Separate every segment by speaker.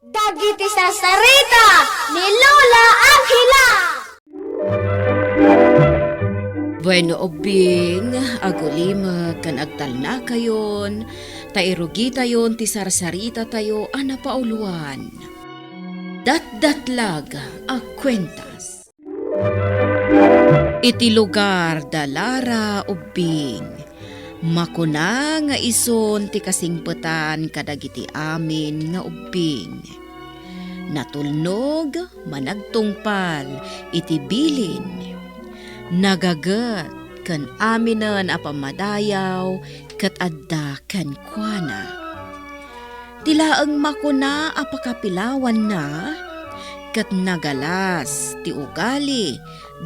Speaker 1: Dagiti sarita ni Lola Angela.
Speaker 2: Bueno obing, agulimag kan agtalna kayon, tairugi tayon ti sarsarita tayo anapauluan. Datdatlag agkwentas. Iti lugar dalara ubing, makuna nga ison ti kasingpetan kadagiti amin nga ubing. Natulnog managtungpal iti bilin, nagagat kan aminan a pamadayaw kat adda kan kuana. Tilaang makuna a pakapilawan na kat nagalas ti ugali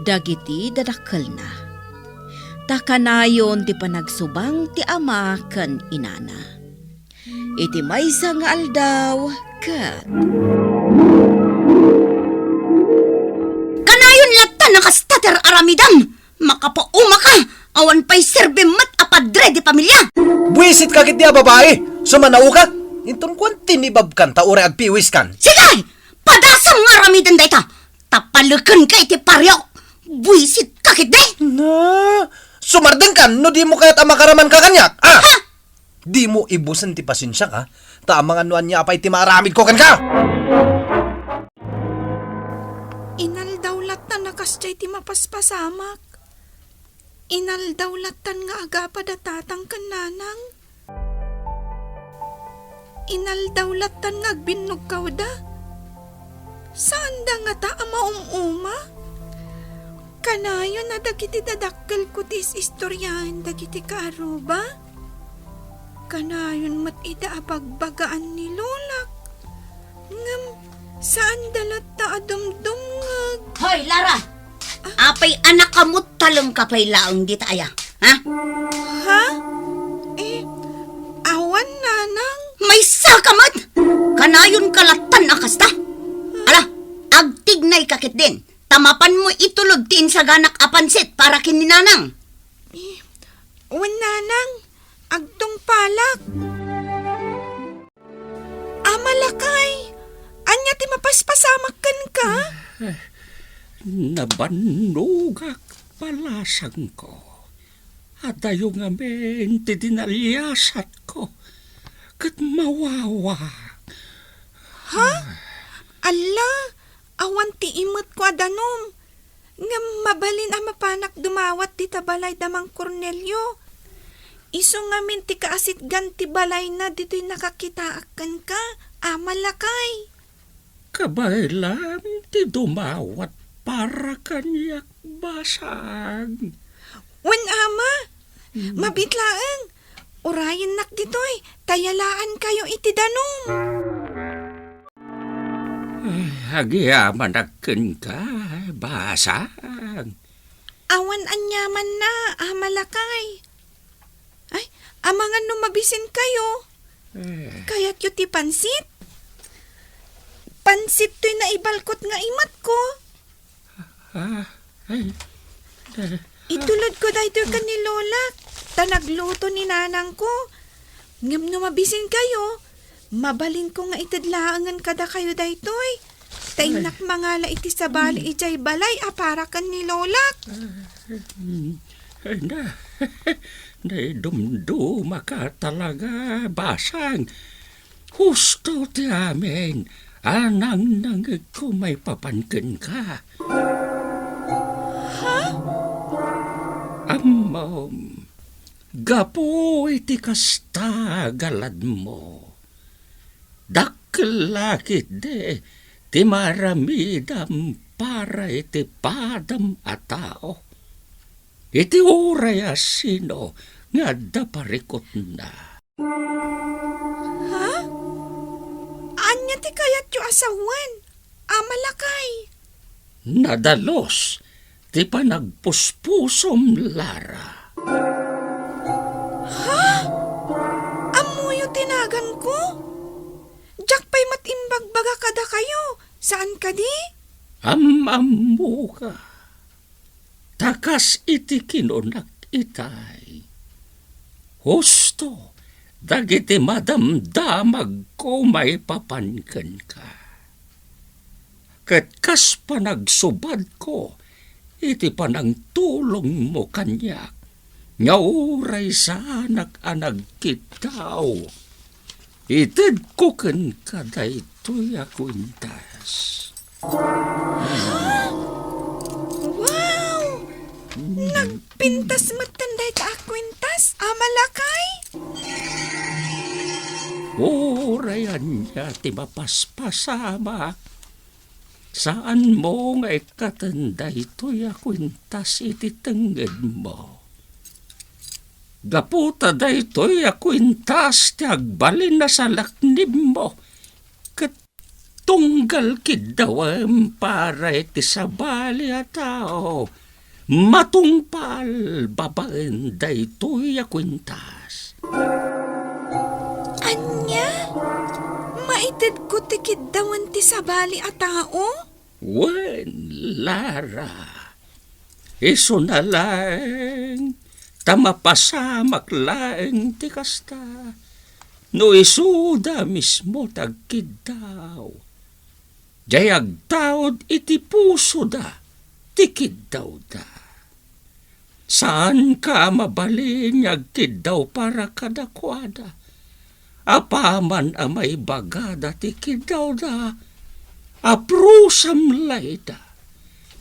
Speaker 2: dagiti dadakkel na. Takanayon ti panagsubang ti ama kan inana. Iti maysa nga aldaw kat
Speaker 3: kanayon latta nakastater aramidam, makapauma ka, awan pa'y serbe mat apadre di pamilya.
Speaker 4: Buwisit ka kit niya babae, sumanao ka. Intun kwan tinibab kan ta ure agpiwis kan.
Speaker 3: Sige, padasam nga aramidan da ita, tapalukan ka iti paryo, buisit kakit de.
Speaker 4: Na, sumardeng kan, no di mo kaya't amakaraman ka kanyak. Ah! Ha? Di mo ibusan ti pasensya ka, ta mga nuan niya apay ti maaramid ko kan ka.
Speaker 5: Inaldawlat na nakasjay ti mapaspasamak. Inaldawlatan nga agapa datatang kananang. Inaldawlatan nga agbinog kawda. Saan da nga ta ama umuma? Kanayon na dagiti dadakkel ko tis istoryahan dagiti kaaruba. Kanayon mat ida abagbagaan ni Lolak. Ngam, saan dalat ta adumdumngag?
Speaker 3: Hoy, Lara! Apay anak kamot talong kapay laong di taaya. Ha?
Speaker 5: Ha? Awan nanang?
Speaker 3: May sakamat! Kanayon kalatan akasta. Ala, agtignay kakit din. Tamapan mo itulog tiin sa ganak apansit para kininanang.
Speaker 5: Wan nanang, agtong palak. Amalakay, anya ti mapaspasamak kan ka?
Speaker 6: Nabanugak palasang ko. At ayo nga men ti dinalyasat ko. Kat mawawa.
Speaker 5: Ha? Ala, awan ti imot ko adanom. Nga mabalin ang mapanak dumawat ti tabalay damang Cornelio. Iso nga min ti kaasit ganti balay na dito'y nakakitaakan ka, amalakay.
Speaker 6: Kabaylan ti dumawat para kanyak basag.
Speaker 5: Wen ama, mabitlaang, urayan nak dito'y, tayalaan kayo iti danom.
Speaker 6: Agyaman agken ka, basag.
Speaker 5: Awan anyaman na, amalakay. Ay, amangan numabisin kayo. Kaya't yu ti pansit. Pansit to'y naibalkot nga imat ko. Itulod ko dahito ka ni Lola. Tanagluto ni nanang ko. Ngam numabisin kayo. Mabalin ko nga itadlaangan kada kayo dahitoy. Tainak mangala iti sabali ijay balay apara kan ni Lola.
Speaker 6: Dumduma ka talaga, basang. Husto ti amin. Anang nangag ko may papankin ka.
Speaker 5: Ha?
Speaker 6: Amom, gapo iti kasta galad mo. Dakkelakit de, ti maramidam para iti padam a tao. Iti uraya sino nga daparikot na.
Speaker 5: Ha? Anya ti kayat yu asawan? Amalakay.
Speaker 6: Nadalos, ti panagpuspusom Lara.
Speaker 5: Ha? Amuyo tinagan ko? Jak pa'y matimbagbaga kada kayo. Saan ka di?
Speaker 6: Amamu ka. Takas iti kinunak itay. Husto, dagiti madamdamag ko may papankan ka. Ket kas panagsubad ko, iti panang tulong mo kanyak, nga uray sa anak-anak kitaw. Ited ko ken kaday to'y akwintas.
Speaker 5: Wow! Nagpintas matanday ka akwintas, amalakay?
Speaker 6: Urayan niya ti mapaspasama. Saan mo nga ikatanday to'y akwintas iti tengged mo? Gaputa day to'y akwintas ti agbalin na sa laknib mo. Kat tunggal kidawam para iti sabali a tao. Matungpal babaen day to'y akwintas.
Speaker 5: Anya? Maited ko tikid dawan ti sabali a tao?
Speaker 6: Wen, Lara, iso na lang, tamapasamak lang ti kasta, no isuda mismo tagkid daw. Jayag taod iti puso da, tikid daw da. Saan ka mabalin agkid daw para kadakwada? Apaman amay bagada tikid daw da, aprusam layda,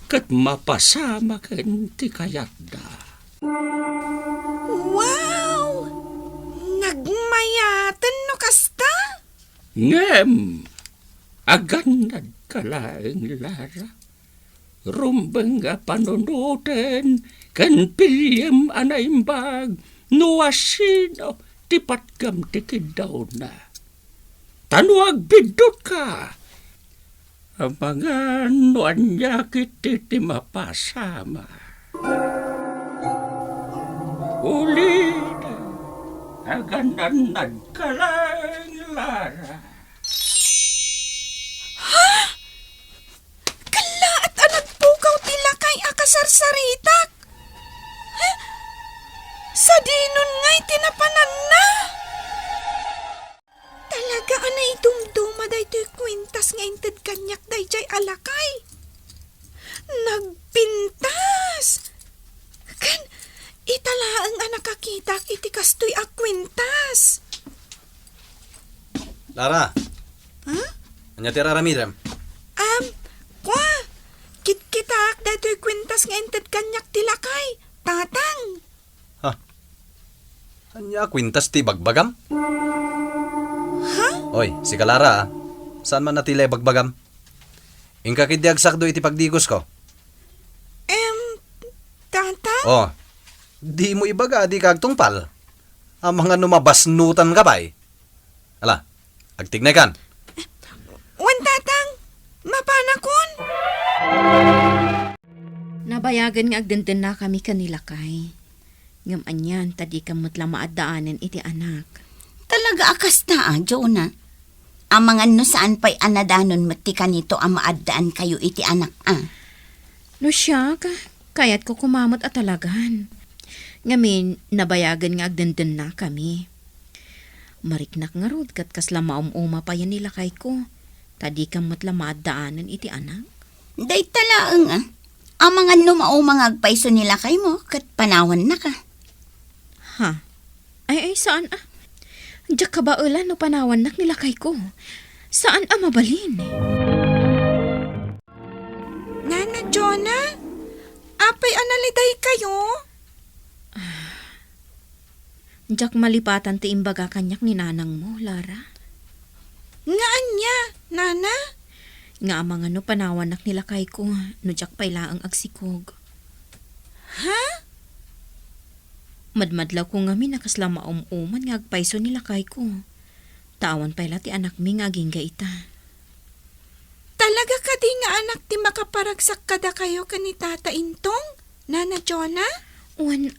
Speaker 6: kat mapasama ken ti kayat da.
Speaker 5: Wow! Nagmayaten no kasta?
Speaker 6: Ngem, aganad ka laeng Lara. Rumbeng nga panunutin, ken pilyem anaimbag, nuasino, tipat gam tikid daw na. Tanuag bidot ka. Ang mga nuan niya kiti ti mapasama. Ulit, agananad ka lang, Lara.
Speaker 5: Kala at anagpukaw tila kay akasarsaritak. Sa dinon nga'y tinapanan na. Talaga anay dumduma day to'y kwintas nga inted kanyak day jay alakay. Nagpintas. Kan, italaang anak kakitak iti kastoy akwintas.
Speaker 4: Lara. Anya ti raramidem?
Speaker 5: Kwa, kitkitak day to'y kwintas nga inted kanyak tilakay. Tatang.
Speaker 4: Anya kwintas ti bagbagam?
Speaker 5: Ha?
Speaker 4: Oy, si Lara, saan man natilay bagbagam? Ingka kidyag sakdo iti pagdigos ko.
Speaker 5: Tatang?
Speaker 4: Oh, di mo ibaga, di kag tungpal. Ang mga numabasnutan ka ba'y? Ala, agtignay kan.
Speaker 5: Wan tatang, mapanakon.
Speaker 2: Nabayagan nga agdenden na kami kanila kay. Ngam anyan, tadi kamot lang maadaanan iti anak.
Speaker 3: Talaga akas na, Jonah. Ang mga no saan pa'y anadanon mati kanito ang maadaan kayo iti anak,
Speaker 2: No siya, kaya't ko kumamot at talagan. Ngamin, nabayagan nga agdenden na kami. Mariknak nga rod kat kasla maumuma pa yan nila kay ko. Tadi kamot lang maadaanan iti anak.
Speaker 3: Day talaang, ang mga no maumang agpaiso nila kay mo, kat panawan na ka.
Speaker 2: Ha? Ay, saan Diyak ka ba ulan no panawan nak nila kay ko? Saan mabalin?
Speaker 5: Nana Jonah, apay analiday kayo?
Speaker 2: Diyak malipatan ti imbaga kanyak ni nanang mo, Lara.
Speaker 5: Nga anya, Nana?
Speaker 2: Nga mga no panawan nak nila kay ko, no diyak pailaang agsikog.
Speaker 5: Ha?
Speaker 2: Madmadlaw ko nga mi nakasla mauman nga agpaiso nila kay ko. Tawan pala ti anak mi nga ginga ita.
Speaker 5: Talaga ka di nga anak ti makaparagsak kada kayo kani Tata Intong, Nana Jonah?
Speaker 2: Wan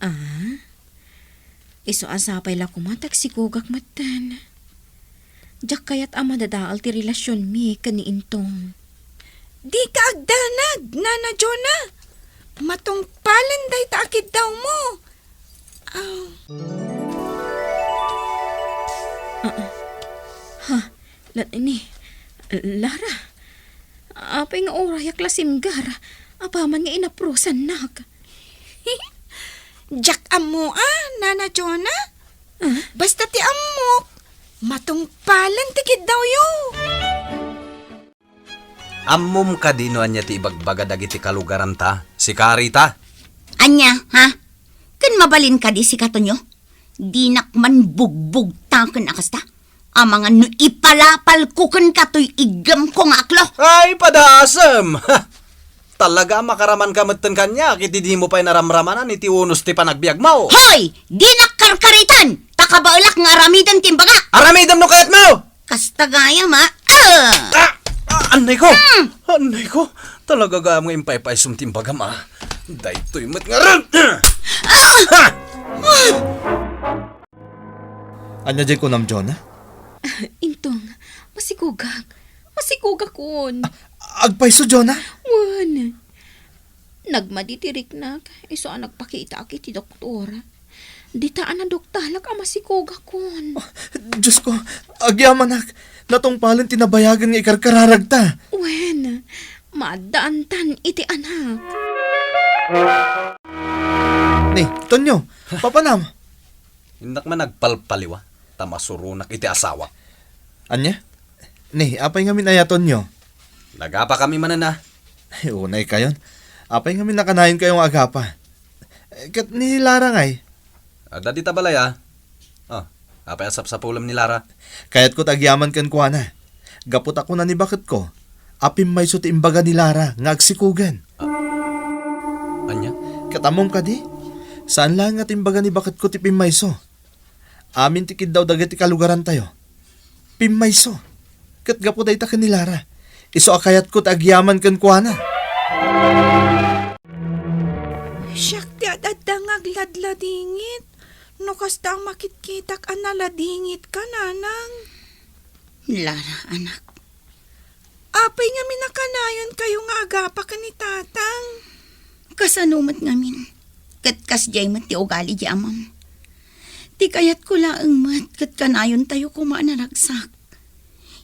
Speaker 2: Iso asapay la kumatag si kugak matan. Diyak kayat madadaal ti relasyon mi kani Intong.
Speaker 5: Di ka agdanag, Nana Jonah. Matungpalan day taakid daw mo.
Speaker 2: Lara, apay nga orayak lasimgar, apaman nga inaprosan nak.
Speaker 5: Jack amo Nana Jonah. Basta ti amok, matungpalan tikid daw yo.
Speaker 4: Ammom ka dinuan niya ti ibagbaga dagiti kalugaran ta, si Karita.
Speaker 3: Anya, ha? Kan mabalin ka di si katonyo? Di nakman bugbog taken akasta. Ang mga no ipalapal kuken katoy igam ko nga aklo.
Speaker 4: Ay, padasem! Talaga makaraman ka meten kanya, kiti di mo pa'y naramramanan iti unos ti panagbiag mo.
Speaker 3: Hoy! Di nakarkaritan! Takabaulak nga aramidan timbaga!
Speaker 4: Aramidam no kayat mo!
Speaker 3: Kasta gaya ma.
Speaker 4: Anay ko! Anay ko! Talaga ga mo impay-pay sumtimbaga ma. Daytoy mat nga rin!
Speaker 7: Anya jay ko nam Jonah?
Speaker 2: Intong, masikugak. Masikugak kon.
Speaker 7: Agpaiso Jonah?
Speaker 2: Wan. Nagmaditirik na. Iso ang nagpakita aki ti doktora. Ditaan na doktalag ang masikugak kon.
Speaker 7: Diyos ko, agyamanak. Natong palin tinabayagan nga ikarkararag ta.
Speaker 2: Wen, madaantan iti anak.
Speaker 7: Ni, Tonyo, papanam.
Speaker 4: Hindak man nagpalpaliwa, tamasurunak iti asawa.
Speaker 7: Anya? Ni, apay nga minaya Tonyo.
Speaker 4: Nagapa kami manana.
Speaker 7: Ay, unay kayon. Apay nga minakanayin kayong agapa. Kat ni Lara ngay.
Speaker 4: Dadi tabalay apay asap sa pulam ni Lara.
Speaker 7: Kaya't ko tagyaman kan kuana. Gapot ako na ni bakit ko. Apim may suti imbaga ni Lara nga agsikugan.
Speaker 4: Anya?
Speaker 7: Katamong ka di? Saan lang nga timbaga ni bakit ko ti Pimayso? Amin tikid daw dagiti kalugaran tayo. Pimayso. Kat gapo day ta kan ni Lara. Iso akayat ko tagyaman kan kuana.
Speaker 5: Siyak ti adadangag ladladingit. No kasta ang makitkitak analadingit ka, nanang.
Speaker 3: Lara, anak.
Speaker 5: Apay nga minakanayon kayo nga agapa ka ni tatang.
Speaker 3: Kasanumat ngamin. Kat kasjay mat ti ugali di amam. Ti kayat ko laeng mat kat kanayon tayo kumaanaragsak.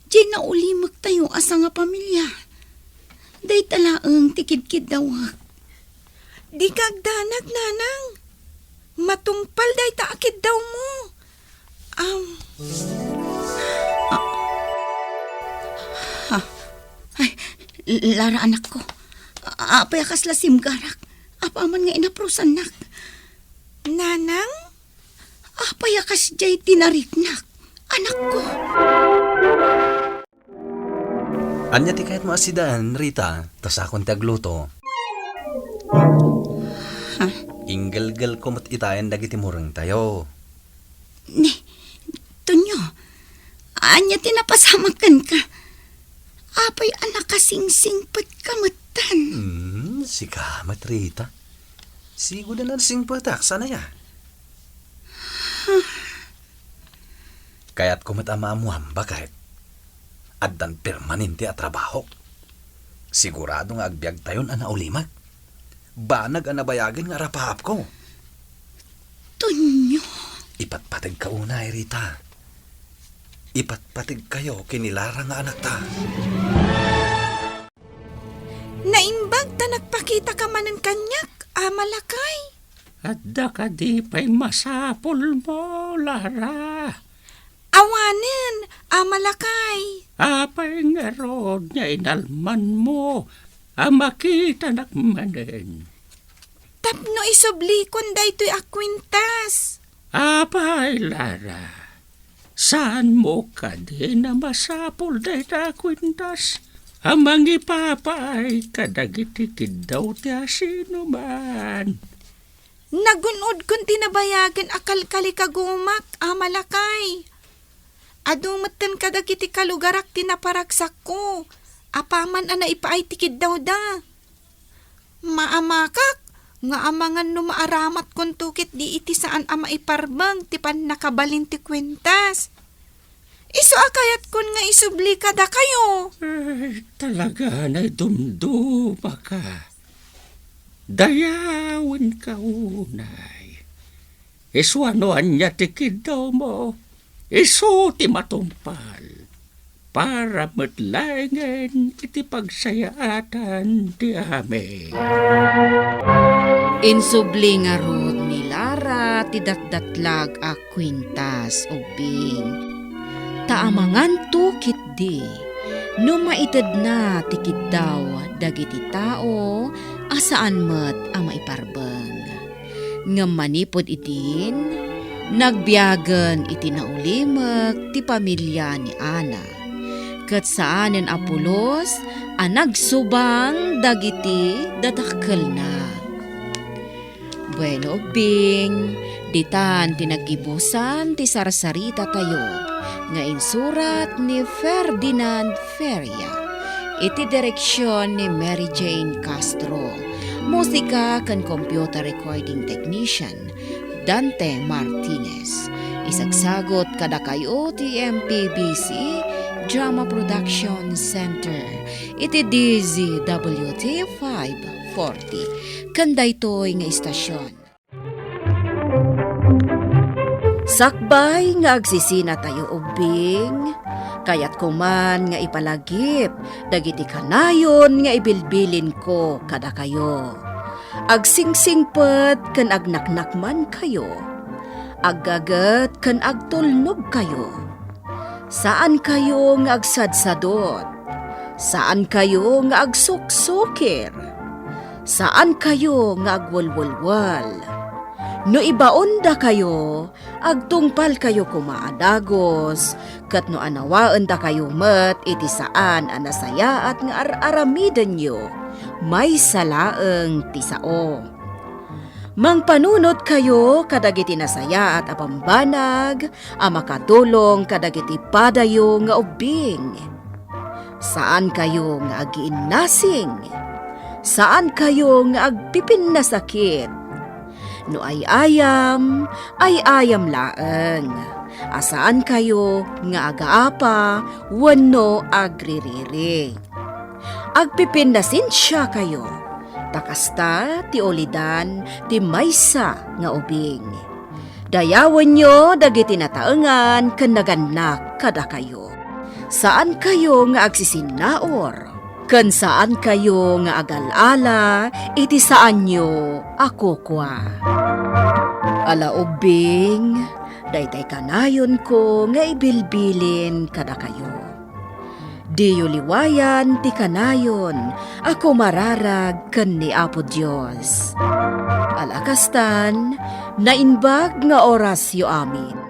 Speaker 3: Di na ulimag tayo asa nga pamilya. Day talaeng tikid-kid daw.
Speaker 5: Di kagdanag, nanang. Matungpal day taakid daw mo.
Speaker 3: Ay, Lara, anak ko. Apay akas lasim garak. Apa man nga inaprosan nak.
Speaker 5: Nanang?
Speaker 3: Apay akas jay tinarik nak. Anak ko.
Speaker 4: Anya ti kahit maasidan, Rita, tas akong tagluto. Inggal-gal ko mat itayan dagiti murang tayo.
Speaker 3: Ni, Tonyo, anya tinapasamakan ka. Apay anak kasing-sing pat kamatan.
Speaker 4: Si kamat, Rita. Sigo na narsing patak, sana ya. Kaya't kumat amamuham ba kahit addan permanente at trabaho. Sigurado nga agbyag tayon ana ulimag. Banag ang nabayagan nga rapahap ko.
Speaker 3: Tonyo.
Speaker 4: Ipatpatig ka una, Rita. Ipatpatig kayo kinilara nga anak ta.
Speaker 5: Naimbag ta nagpakita ka manen kanyak, amalakay.
Speaker 6: Adda ka di pa'y masapol mo, Lara.
Speaker 5: Awanen, amalakay.
Speaker 6: Apay nga ron niya inalman mo. Makita nakmanen.
Speaker 5: Tapno isublikon daytoy akwintas.
Speaker 6: Apay, Lara. Saan mo ka di na masapol day na kwintas? Amang ipapay kadagitikid daw ti asino man.
Speaker 5: Nagunod kun tinabayagan akalkali kagumak, amalakay. Adumatan kadagiti kalugarak tinaparagsak ko. Apaman ana ipaay tikid daw da. Maamakak, nga amangan no maaramat kon tukit di iti saan ama iparbang ti pan nakabalin ti kwentas. Iso akayat kon nga isubli kada kayo.
Speaker 6: Ay, talaga na dumduma ka. Dayawin ka unay. Iswanoan niya tikid daw mo. Iso ti matumpal. para matlangan iti pagsayaatan ti amin.
Speaker 2: Insubli nga rod ni Lara ti datdatlag a kwintas ubing. Taamangan to kitdi, no maited na ti kiddaw dagiti tao asaan met a maiparbeng. Ngem manipod itin, nagbiyagan iti naulimek ti pamilya ni Ana. Ket saanen Apolos a nagsubang dagiti dadakkel na. Bueno, Bing, ditan tinagibusan ti sarsarita tayo nga insurat ni Ferdinand Feria. Iti direksyon ni Mary Jane Castro. Musika kan computer recording technician Dante Martinez. Isagsagot kada kayo ti MPBC Drama Production Center. Iti DZWT 540. Kanday to'y nga istasyon. Sakbay nga agsisina tayo ubing, kayat kuman nga ipalagip, dagiti kanayon nga ibilbilin ko kada kayo. Agsingsingpet kan agnaknakman kayo, aggagat kan agtulnog kayo. Saan kayo nga agsadsadot? Saan kayo nga agsuksukir? Saan kayo nga agwalwalwal? No ibaon da kayo, agtungpal kayo kumaadagos, kat no anawaan da kayo met iti saan anasaya at nga aramiden nyo, may salaeng tisao. Mangpanunot kayo kadagiti nasaya at apambanag, a makadulong kadagiti padayo nga ubing. Saan kayo nga agiinnasing? Saan kayo nga agpipin na sakit? No ay ayam laeng. Asaan kayo nga agaapa, wano agririri. Agpipin na sinsya kayo. Takasta ti olidan ti maysa nga ubing. Dayawan nyo dagiti nataengan ken naganak kada kayo. Saan kayo nga agsisinaor? Ken saan kayo nga agalala, iti saan nyo ako kwa. Ala ubing, daytay kanayon ko nga ibilbilin kada kayo. Diyo liwayan ti kanayon, ako mararag ken ni Apo Dios. Alakastan, nainbag nga oras yo amin.